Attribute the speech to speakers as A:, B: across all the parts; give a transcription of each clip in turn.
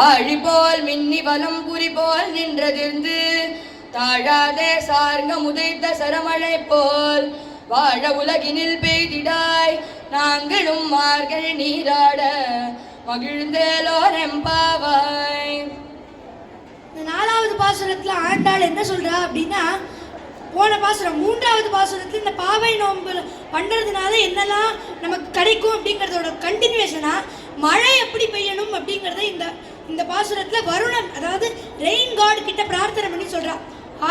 A: ஆழி போல் மின்னி வலம் புரி போல் நின்றதிர்ந்து தாழாதே சார்ங்க முதைத்த சரமழை போல் வாழ உலகினில் பெய்திடாய் நாங்களும் மார்கள் நீராட மகிழ்ந்தேலோர் எம்பாவாய்.
B: நாலாவது பாசுரத்துல ஆண்டாள் என்ன சொல்றா அப்படின்னா, போன பாசுரம் மூன்றாவது பாசுரத்துல இந்த பாவை நோன்பு பண்றதுனால என்னெல்லாம் நமக்கு கிடைக்கும் அப்படிங்கிறதோட கண்டினியூஷனா மழை எப்படி பெய்யணும் அப்படிங்கிறத இந்த பாசுரத்துல வருணன், அதாவது ரெயின் காட் கிட்ட பிரார்த்தனை பண்ணி சொல்றா.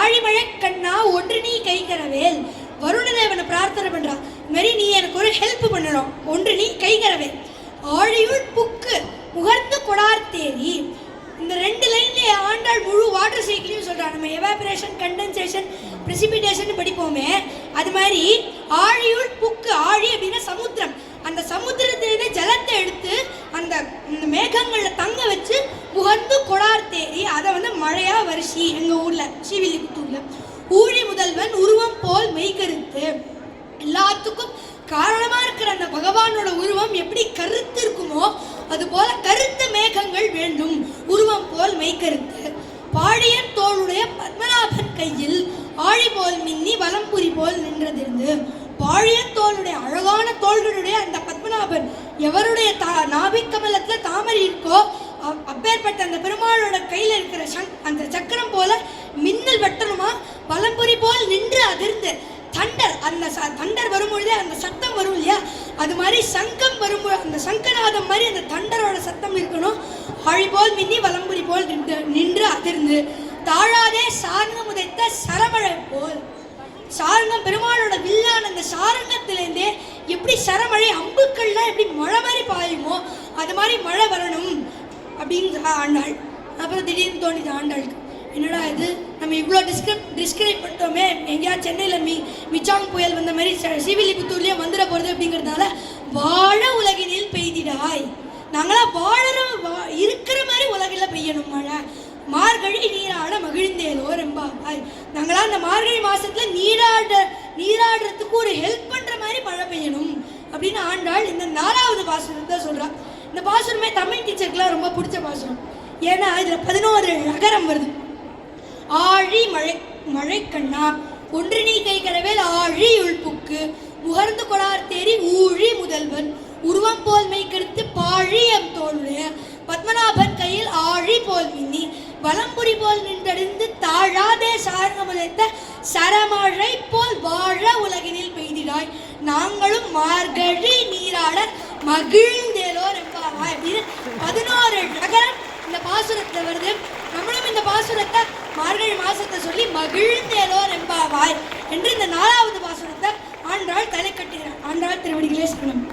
B: ஆழிமழை கண்ணா ஒன்று நீ கைகரவேல், வருணதேவனை பிரார்த்தனை பண்றா. இது மாதிரி நீ எனக்கு ஒரு ஹெல்ப் பண்ணணும், ஒன்று நீ கைகரவேல். ஆழியுள் புக்கு முகர்ந்து கொடார்த்தேரி, இந்த ரெண்டு லைன்ல ஆண்டாள் முழு வாட்டர் சைக்கிளையும் சொல்றா. நம்ம எவாபரேஷன், கண்டென்சேஷன், பிரெசிபிடேஷன் படிப்போமே, அது மாதிரி ஆழியுள் புக்கு, ஆழி அப்படின்னா சமுத்திரம், அந்த சமுத்திரத்திலே ஜலத்தை எடுத்து அந்த மேகங்கள்ல தங்க வச்சு முகர்ந்து கொடார்த்தேரி, அதை மழையா வருஷி எங்க ஊர்ல ஸ்ரீவில்லிபுத்தூர்ல. ஊழி முதல்வன் உருவம் போல் மெய்கருத்து, எல்லாத்துக்கும் காரணமா இருக்கிற அந்த பகவானோட உருவம் எப்படி கருத்து இருக்குமோ அது போல கருத்த மேகங்கள் வேண்டும், உருவம் போல் மெய்கருத்து. பாழியன் தோளுடைய பத்மநாபன் கையில் ஆழி போல் மின்னி வலம்புரி போல் நின்றதிருந்து, பாழியன் தோளுடைய அழகான தோள்களுடைய அந்த பத்மநாபன் எவருடைய நாபிக்கமலத்துல தாமரை இருக்கோ அப்பேற்பட்ட அந்த பெருமாளோட கையில இருக்கிற அந்த சக்கரம் போல மின்னல் வெட்டணுமா, வலம்புரி போல் நின்று அதிர்ந்து. தண்டர், அந்த தண்டர் வரும்பொழுதே அந்த சத்தம் வரும் இல்லையா, அது மாதிரி சங்கம் வரும்போது அந்த சங்கநாதம் மாதிரி அந்த தண்டரோட சத்தம் இருக்கணும். ஆழி போல் மின்னி வலம்புரி போல் நின்று அதிர்ந்து. தாழாதே சார்ங்கம் உதைத்த சரமழை போல், சாரங்கம் பெருமாளோட வில்லான அந்த சாரங்கத்திலேருந்தே எப்படி சரமழை அம்புக்கள்லாம் எப்படி மழை மாதிரி பாயுமோ அது மாதிரி மழை வரணும் அப்படின்னு ஆண்டாள். அப்புறம் திடீர்னு தோணிது ஆண்டாளுக்கு, என்னடா இது நம்ம இவ்வளோ டிஸ்கிரைப் பண்ணிட்டோமே, எங்கேயாவது சென்னையில் மிச்சாங் புயல் வந்த மாதிரி ஸ்ரீவில்லிபுத்தூர்லேயே வந்துட போகிறது அப்படிங்கிறதுனால வாழ உலகினில் பெய்திடாய், நாங்களாம் இருக்கிற மாதிரி உலகில் பெய்யணும் மழை. மார்கழி நீராட மகிழ்ந்தேலோ ரெம்பாவாய், நாங்களாம் அந்த மார்கழி மாசத்துல நீராடுறதுக்கு ஒரு ஹெல்ப் பண்ற மாதிரி மழை பெய்யணும் அப்படின்னு ஆண்டாள் இந்த நாலாவது பாசுரத்தை சொல்றா. இந்த பாசுரமே தமிழ் டீச்சருக்குலாம் ரொம்ப பிடிச்ச பாசுரம். ஏன்னா இதுல 11 நகரம் வருது. ஆழி மழை கண்ணா ஒன்று நீ கைகரவேல் ஆழி உள்புக்கு முகர்ந்து கொடார்த்தேரி ஊழி முதல்வன் உருவம் போல் மெய்கருத்து பாழியம் தோளுடைய பத்மநாபன் கையில் ஆழி போல் மின்னி வலம்புரி போல் நின்றடிந்து தாழாதே சார்ந்தமுதைத்த சரமழை போல் வாழ உலகினில் பெய்திடாய் நாங்களும் மார்கழி நீராட மகிழ்ந்தேலோ ரெம்பாவாய் அப்படின்னு 11 நகரம் இந்த பாசுரத்துல வருது. நம்மளும் இந்த பாசுரத்தை மார்கழி மாசத்தை சொல்லி மகிழ்ந்தேலோ ரெம்பாவாய் என்று இந்த 4வது பாசுரத்தை ஆண்டாள் தலை கட்டுகிறார். ஆண்டாள் திருவடிகளே சரணம்.